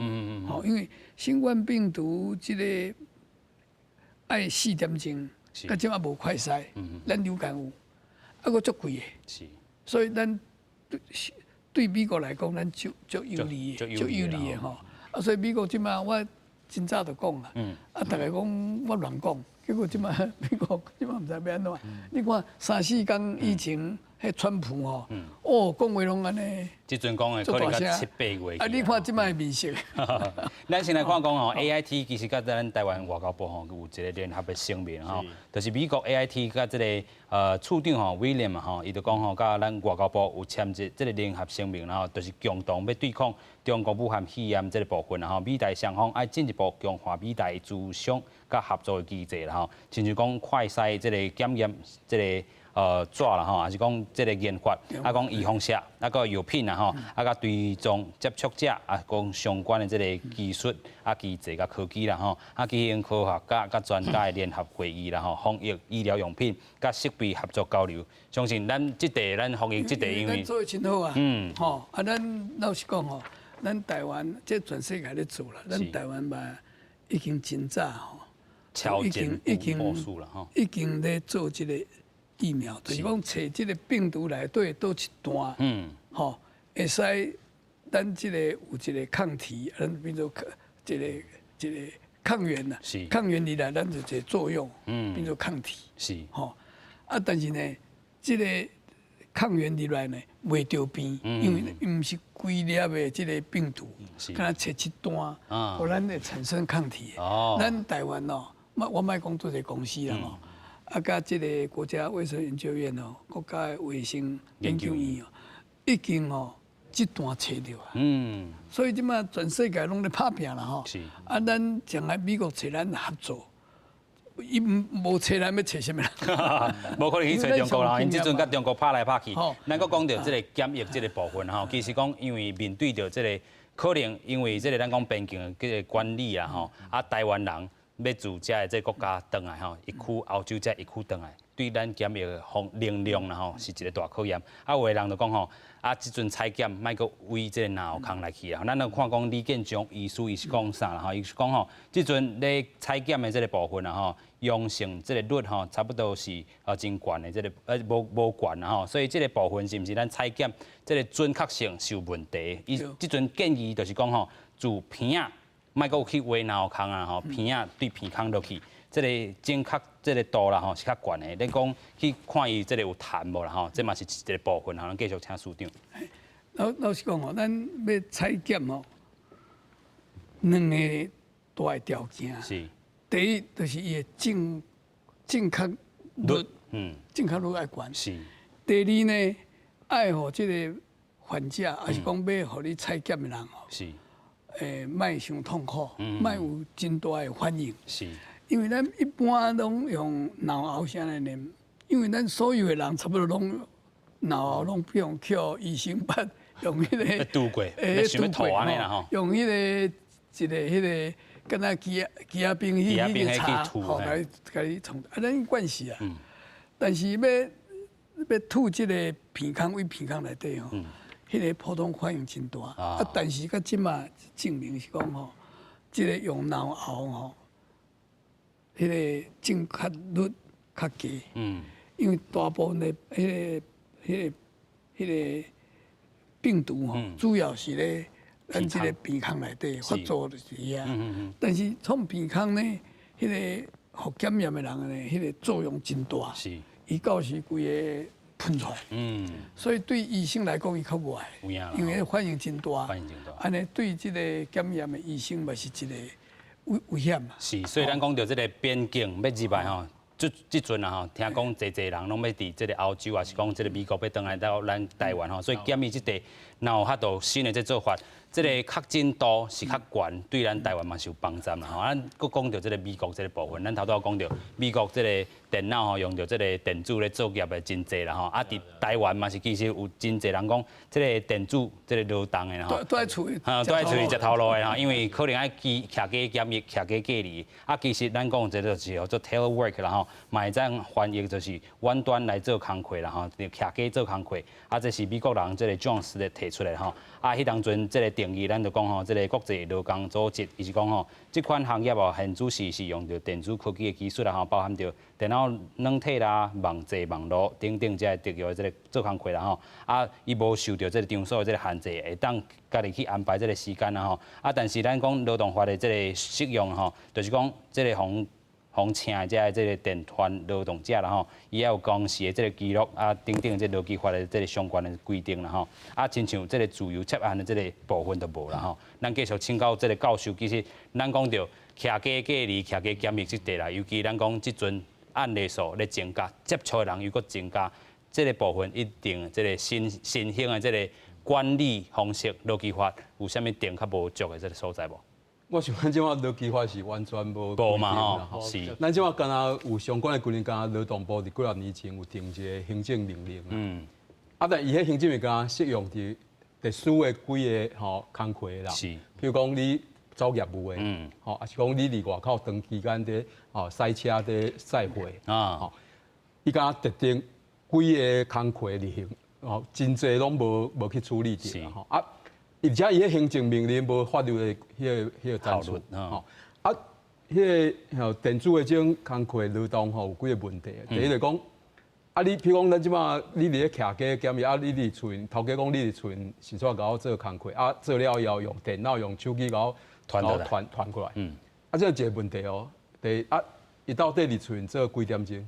吼，因为新冠病毒这个爱4点钟，甲即马无快筛，咱流感有，佫足贵的。是，所以咱对美国来讲，咱足有利的，足有利的吼。啊，所以美国即马我真早就讲啦，大家讲我乱讲，结果即马美国即马毋知要安怎。你看3、4天以前，迄川普吼，讲话拢安尼。即阵讲的可能到7、8月。啊，你看即马的面色。咱先来看讲吼 ，AIT 其实甲咱台湾外交部吼有一个联合的声明吼，就是美国 AIT 甲即个处长吼 William 吼，伊就讲吼，甲咱外交部有签即个联合声明，然后就是共同要对抗中国武汉肺炎即个部分，然后美台双方爱进一步强化美台驻商甲合作的机制啦吼，亲像讲快筛即个检验即个。纸啦吼，还是讲即个研发，啊讲预防射，啊个药品啦吼，啊甲追踪接触者，啊讲相关的即个技术、啊机制甲科技啦吼，啊进行科学家甲专家的联合会议啦吼，防疫医疗用品甲设备合作交流，相信咱即地咱防疫即地因为做得真好啊，吼啊咱老实讲吼，咱台湾即全世界咧做啦，咱台湾嘛已经真早吼，已经咧做即个。疫苗就是讲找即个病毒内底倒一段，吼，会使咱即个有一个抗体，咱变做一个抗原啦，抗原里来咱就一个作用，变做抗体，吼，啊，但是呢，即个抗原里来呢袂着变，因为毋是规粒的即个病毒，敢若找一段，互咱会产生抗体。咱台湾哦，我莫讲做一个公司啦吼。啊，甲即个国家卫生研究院哦，国家的卫生研究院哦，已经哦这段找着啊。所以即马全世界拢咧拍拼啦吼。啊，咱将来美国找咱合作，伊无找咱要找什么人？无可能去找中国啦，因即阵甲中国拍来拍去。咱佫讲到即个检疫即个部分吼，其实讲因为面对着即个可能因为即个咱讲边境的即个管理啊吼，啊台湾人。要自遮的这国家转来吼，一区欧洲遮一区转来，对咱检疫的能量啦吼，是一个大考验。啊，有的人就讲吼，啊，即阵采检莫阁为这个南后空来去啊。咱就看讲李建章医师伊是讲啥啦吼，伊是讲吼，即阵咧采检的这个部分啦吼，阳性这个率吼，差不多是真悬的，这个无悬啦吼，所以这个部分是毋是咱采检这个准确性是有问题？伊即阵建议就是讲吼，自鼻仔。莫阁有去挖脑空啊吼，鼻仔对鼻孔落去，这个正确这个度啦吼是较悬的。你讲去看伊这个有痰无啦吼，这嘛是一个部分，咱继续请署长。老实讲吼，咱要采检吼，两个大的条件。是。第一就是伊的正确率，正确率爱悬。是。第二呢，爱互这个患者，还是讲要互你采检的人吼。是。莫伤痛苦，莫有真大的反应。是，因为咱一般拢用脑喉声来念，因为咱所有的人差不多拢脑喉拢不用靠医生捌，用迄个拄过，想要吐安尼啦吼，用迄个一个迄个，敢若鸡仔冰迄个茶，吼来甲你冲，啊，咱惯势啊。但是要吐即个鼻孔为鼻孔内底吼。迄个普通反应真大，但是到即马证明是讲吼，即个用脑喉吼，迄个正确率较低。因为大部分的迄个病毒吼，主要是咧咱即个鼻孔内底发作就是遐。但是从鼻孔呢，迄个互检验的人呢，迄个作用真大。是。伊到时规个。喷出来，所以对医生来讲，伊较无爱，因为反应真大，安尼对这个检验的医生嘛是一个危险嘛。是，所以咱讲到这个边境要入来吼，即阵啊吼，听讲侪人拢要伫这个欧洲，也是讲这个美国要转来到咱台湾吼，所以检疫这地，若有较多新的这做法，这个确诊度是较悬，对咱台湾嘛是有帮助啦吼。咱佫讲到这个美国这个部分，咱头拄有讲到美国这个电脑吼，用到这个电子咧作业的真济啦吼。啊，伫台湾嘛是其实有真济人讲，这个电子这个劳动的吼，都爱厝里，都爱厝里食头路的吼，因为可能爱徛家检疫、徛家隔离。啊，其实咱讲这个就是叫做 telework 啦吼，嘛会当翻译就是远端来做工课啦吼，徛家做工课。啊，这是美国人这个 Jones 咧提出来吼。啊，迄当阵这个定义，咱就讲吼，这个国际劳工组织，伊是讲吼，这款行业哦，现主是用着电子科技的技术啦，吼，包含着电脑软体啦、网际网络等等这特有的这个做工课啦，吼，啊，伊无受到这个场所的这个限制，会当家己去安排这个时间啦，吼，啊，但是咱讲劳动法的这个适用吼，就是讲这个从请的这个电团劳动者啦吼，伊也有公司的这个记录啊，等等这劳基法的这个相关的规定啦吼，啊，亲像这个自由接案的这个部分都无啦吼，咱继续请教这个教授，其实咱讲到徛家隔离、徛家检疫这块啦，尤其咱讲即阵案例数咧增加，接触的人又搁增加，这个部分一定这个新兴的这个管理方式、劳基法有啥物定较无足的这个所在无？我想咱即马劳基法是完全无嘛吼，是。咱即马敢若有相关的规定，敢若劳动部伫几啊年前有定一个行政命令啊，但伊迄行政命令适用伫特殊的几个工课啦。是。譬如讲你走业务的，吼，还是讲你伫外口长期间伫赛车伫赛会啊，伊敢若特定几个工课例行，真侪拢无去处理掉吼啊。而且伊迄行政命令无法律的迄个战术，吼啊，迄个电子的种工课劳动吼有几个问题。第一就讲，啊你譬如讲咱即马你伫咧徛家检疫，啊你伫厝头家讲你伫厝是怎甲我做工课，啊做了以后用电脑用手机甲我传过来，啊这一个问题哦。第啊，伊到底伫厝做几点钟？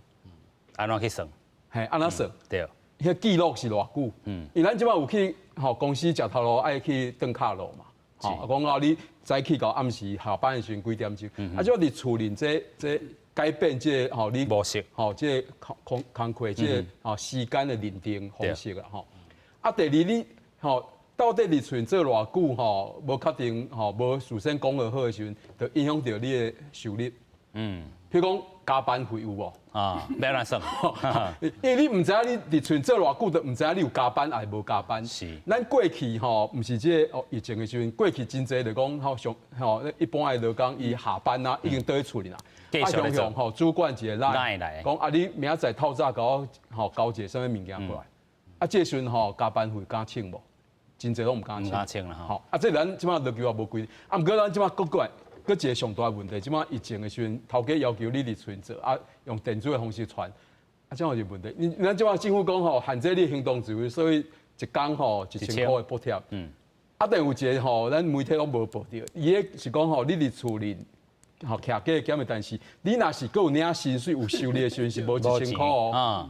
安怎去算？嘿，安怎算？对。迄记录是偌久？因咱即马有去公司食头路爱去登卡路嘛？讲到你早起到暗时下班的时阵几点钟？啊，即伫厝里这改变这你模式，这工课这时间的认定方式啦啊，第二你到底伫厝做偌久无确定无事先讲好的时阵，就影响到你的收入。譬如讲加班费有无？要安算？因为你毋知影你伫厝做偌久，就毋知影你有加班还是无加班。是。咱过去毋是这个疫情的时阵，过去真侪就讲一般的劳工伊下班啊，已经倒去厝里啦。常常主管一个来讲你明仔载透早甲我交一个什么物件过来。这时阵加班费敢请无？真侪拢毋敢请。毋敢请啦这咱即马劳基法无规定。毋过咱即马搁一个上大问题，即马疫情的时阵，头家要求你伫厝做，用电子的方式传，这样有问题。咱即马政府讲限制你行动自由，所以一工1000块的补贴。但有一个咱媒体拢无报道，伊个是讲你伫厝里徛家检疫，但是你若是搁有领薪水有收入的时阵是无1000块哦。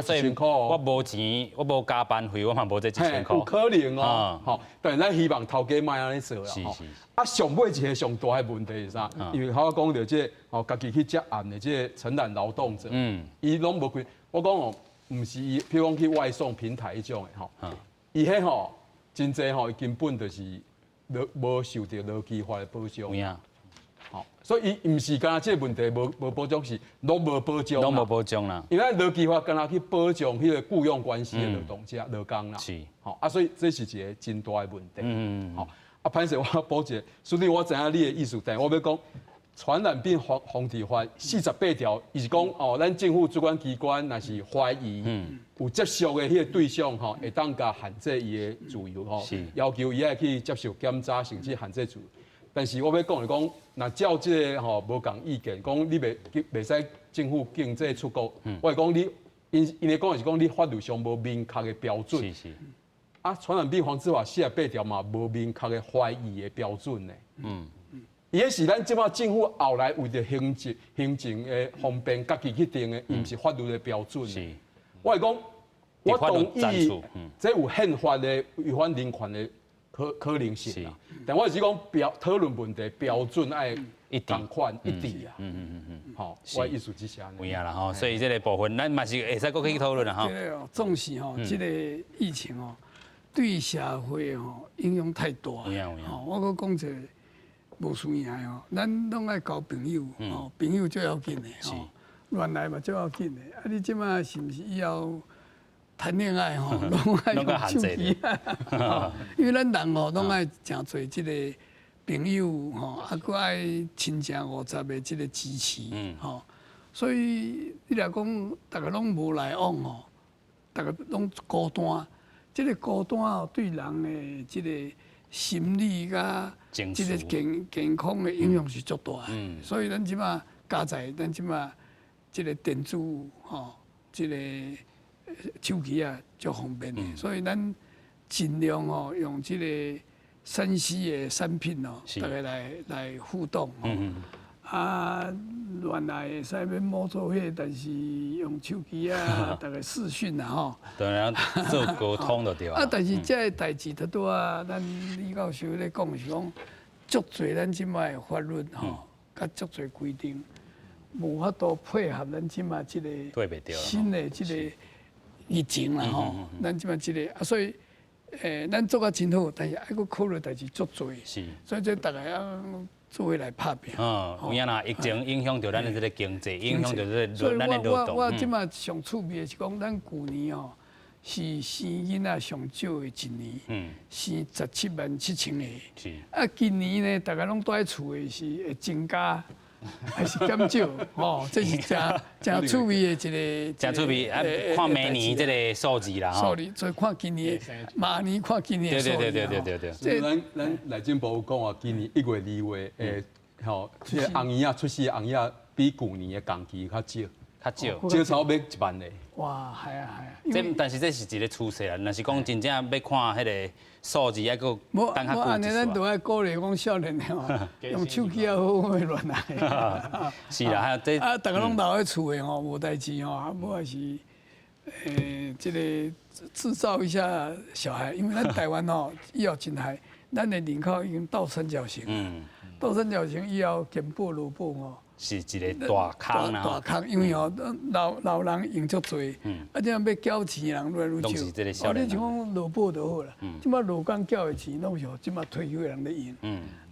所以我无钱，我无加班费，我嘛无这1000块。有可能哦，但咱希望头家莫安尼做啦。上尾一个上大的问题是啥？因为我讲到这家己去接案的这承揽劳动者，伊拢无规。我讲毋是伊，譬如讲去外送平台迄种的伊迄真侪根本就是无受到劳基法的保障。所以伊毋是干那这个问题无保障，是拢无保障。拢无保障啦。因为劳基法干那去保障迄个雇佣关系的劳动者、劳工啦。是。所以这是一个真大的问题。歹势我补一个，所以我知影你的意思，但我要讲传染病防治法48条，伊是讲咱政府主管机关若是怀疑有接触的迄个对象会当甲限制伊的自由要求伊爱去接受检查，甚至限制自由。但是我要讲的讲，若照这个无共意见，讲你袂使政府经济出国，我是讲你因为讲是讲你法律上无明确的标准。是。传染病防治法48条嘛，无明确的怀疑的标准呢。伊迄是咱即马政府后来为着行政的方便，家己去定的，伊毋是法律的标准。是。我是讲，我同意，这有宪法的违反人权的可能性啦。但我是讲讨论问题标准爱同款一致啊。我意思之下。有影啦所以这个部分咱嘛是会使搁去讨论啦这个总是这个疫情对社会影响太大。我搁讲一个无输赢咱拢爱交朋友朋友最要紧的恋爱嘛最要紧的。你即马是毋是以后谈恋爱拢爱用手机因为咱人拢爱诚侪即个朋友搁爱亲情50的即个支持所以你来讲，大家拢无来往大家拢孤单。这个孤单对人的这个心理甲情即个绪健康的影响是足大的。所以咱即马加在咱即马即个电子吼，即个手机啊足方便的，所以咱尽量哦用即个3C 的产品哦，大家来互动哦。啊，原来会使要摸做伙，但是用手机啊，大家视讯啊吼。当然做沟通就对啊。但是这个代志拄拄啊，咱李教授咧讲是讲，足侪咱即摆的法律吼，甲足侪规定，无法度配合咱即摆即个新的即个疫情啦吼。咱即摆即个啊，所以咱做啊真好，但是还佫考虑代志足侪。是。所以这大家要做伙来拍拼。有影啦，疫情影响到咱的这个经济，影响到这所以咱的劳动。我即摆上趣味的是讲，咱旧年哦是生囡仔上少的一年，生177000个。是。啊，今年呢，大家拢待在厝的是会增加，还是减少？哦，这是真趣味的一个。真趣味啊！看明年这个数字啦，数字，所以看今年的，明年看今年的数字。对。所以咱内政部讲啊，今年1月、2月，吼，这个红婴仔出世的红婴仔比旧年的同期较少，少超过1万个。哇，系啊。但是这是一个趋势啦。若是讲真正要看迄个数字，还佫等较安尼，咱久都爱鼓励讲少年的吼，用手机啊好好乱来。是啦，还有这大家拢留喺厝的吼，无代志吼，啊，无也是这个制造一下小孩，因为咱台湾吼以后真害，咱的人口已经倒三角形，倒三角形以后健保劳保吼。是一个大坑啦，大坑，因为吼老人用足多，啊，这样要缴钱的人越来越少。拢是这个少年人。你像讲劳保就好啦，即摆劳工缴的钱拢是互即摆退休的人咧用。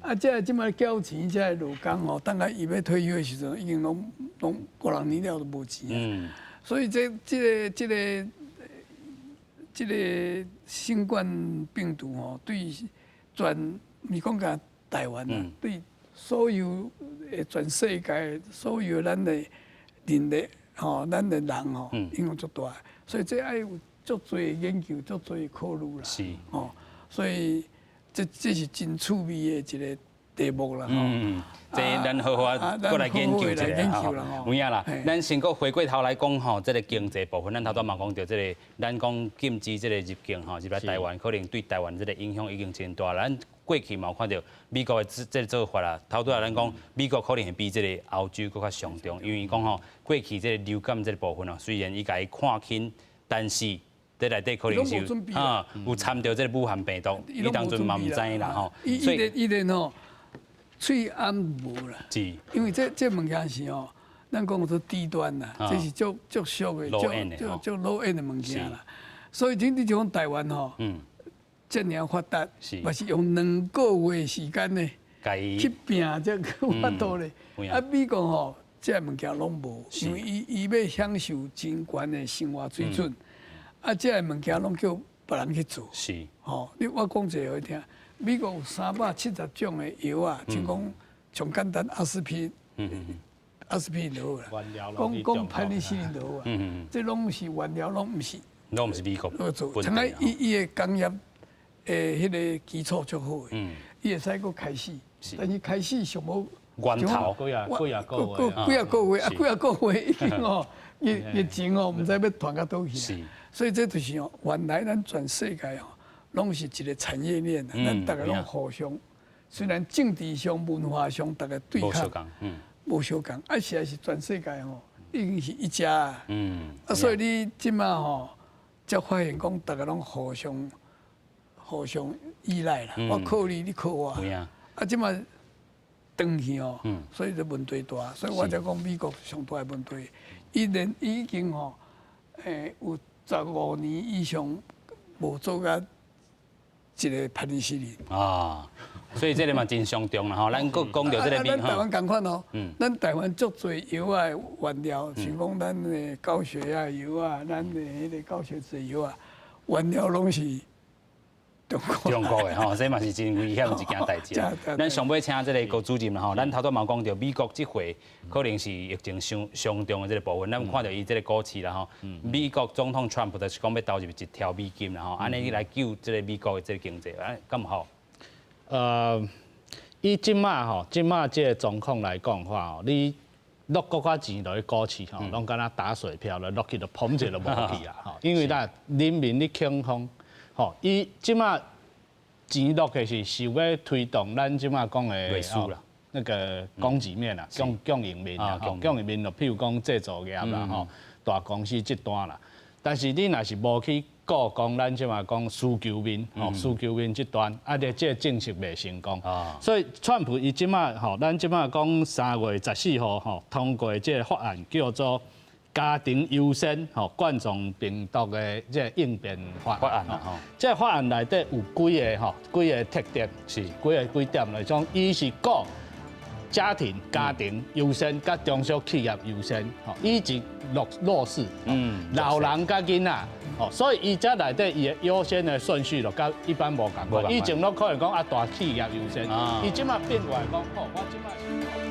啊，即摆缴钱，即个劳工吼，等下伊要退休的时阵，已经拢5、6年了都无钱啊。所以这个新冠病毒吼，对你讲甲台湾啊，对所有全世界所有咱的人类吼，咱的人吼，影响足大，所以这爱有足多研究、足多考虑啦。是。哦，所以这是真趣味的一个题目啦。这咱好好过来研究一下吼。有影啦，咱先搁回过头来讲吼，这个经济部分，咱头拄嘛讲到这个，咱讲禁止这个入境吼，入来台湾可能对台湾这个影响已经真大。咱过去嘛有看到美国的这个做法啦，头拄仔咱讲美国可能会比这个欧洲搁较上重，因为讲吼过去这个流感这个部分哦，虽然伊家己看轻，但是在内底可能是有掺到这个武汉病毒，伊当阵嘛唔知啦吼。所以伊连吼喙暗无啦，是，因为这物件是吼，咱讲做低端啦，这是足俗的、足 low end 的物件啦。所以你就讲台湾吼。这样发达，嘛是用2个月时间呢，去拼这个法度咧。啊，美国吼，这物件拢无，因为伊要享受真悬的生活水准，啊，这物件拢叫别人去做。是，吼，我讲一个互你听，美国有370种的药啊，就讲上简单阿司匹林就好啦，讲派尼西林就好啊，这拢是原料，拢毋是美国做，像个伊的工业。迄个基础足好诶，伊会使搁开始，但是开始上无源头几啊个月啊，几啊个月已经哦，疫情哦，毋知要传到倒去啦。所以这就是哦，原来咱全世界哦，拢是一个产业链啊，咱大家拢互相，虽然政治上、文化上大家对抗，无相共，啊是还是全世界吼，已经是一家啊。啊，所以你即马吼，才发现讲大家拢互相依赖啦，我靠你，你靠我。啊，即马转去哦，所以就问题大，所以我才讲美国上大的问题，伊已经吼，有15年以上无做甲一个派尼西林。啊，所以这个嘛真上重啦吼，咱佫讲到这个咱台湾共款哦，咱台湾足多药啊原料，像讲咱的高血压药啊，咱的迄个高血脂药啊，原料拢是。中国的吼，这嘛是真危险一件代志。咱上尾请这个郭主任啦吼，咱头拄嘛讲到美国这回可能是疫情上重的这个部分，咱看到伊这个股市啦吼，美国总统 Trump 就是讲要投入1条美金啦吼，安尼来救这个美国的这个经济，敢唔好？以即马吼，即马这个状况来讲话吼，你落国家钱落去股市吼，拢敢若打水漂了，落去就捧一下就无去啊吼。因为咱人民你恐慌吼，伊即马钱落去是想要推动咱即马讲的类似啦。那个供给面啊，供应面啊，供应面就譬如讲制造业啦，吼，大公司这端啦。但是你若是无去顾讲咱即嘛讲需求面，吼，需求面这端，啊，你这政策袂成功。所以川普伊即马吼，咱即马讲3月14号吼通过这个法案，叫做家庭优先吼冠状病毒的这个应变法案吼。这法案内底有几个特点，是几点来讲，伊是顾家庭优先，甲中小企业优先，吼，以及弱势，老人甲囡仔，吼，所以伊遮内底伊的优先的顺序就甲一般无共款。以前拢可能讲啊大企业优先，伊即马变过来讲，吼，我即马。